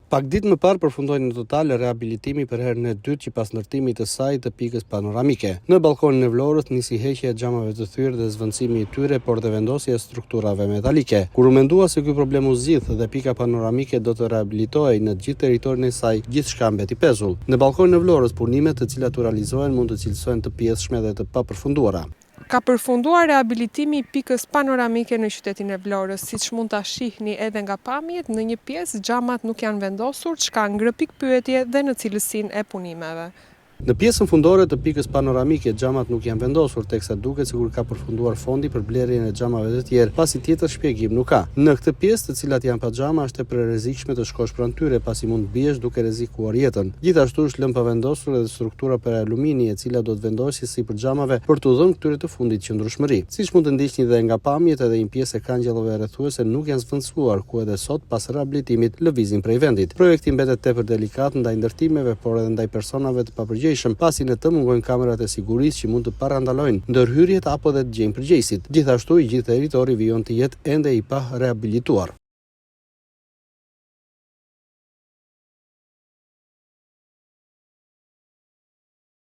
Pak ditë më parë përfundoi në total rehabilitimi për herën e dytë që pas ndërtimit të saj të pikës panoramike. Në balkonin e Vlorës nisi heqja e xhamave të thyrë dhe zvendësimi i tyre, por dhe vendosja e strukturave metalike. Kur u mendua se ky problem u zgjidh dhe pika panoramike do të rehabilitohej në gjithë territorin e saj, gjithçka mbeti pezull. Në balkonin e Vlorës punimet të cilat u realizohen mund të cilësohen të pjesshme dhe të papërfunduara. Ka përfunduar rehabilitimi i pikës panoramike në qytetin e Vlorës, siç mund ta shihni edhe nga pamjet, në një pjesë xhamat nuk janë vendosur, çka ngre pikpyetje dhe në cilësinë e punimeve. Në pjesën fundore të pikës panoramike, xhamat nuk janë vendosur, teksa duket sikur ka përfunduar fondi për blerjen e xhamave të tjerë, pasi tjetër shpjegim nuk ka. Në këtë pjesë, të cilat janë pa xhama, është e prerrezikshme të shkosh pranë tyre, pasi mund biesh duke rrezikuar jetën. Gjithashtu është lënë pa vendosur edhe struktura për alumini, e cila do të vendosë sipër xhamave për t'u dhënë këtyre të fundit qëndrueshmëri. Siç mund të ndiqni dhe nga pamjet, edhe një pjesë e kangjellave rrethuese nuk janë zvendësuar, ku edhe sot pas rehabilitimit lëvizin prej vendit. Projekti mbetet tepër delikat ndaj ndërtimeve, por edhe ndaj personave të papërgjegjshëm, pasi në të mungojnë kamerat e sigurisë që mund të parandalojnë ndërhyrjet apo dhe të gjejnë përgjegjësit. Gjithashtu i gjithë territori vijon të jetë ende i pa rehabilituar.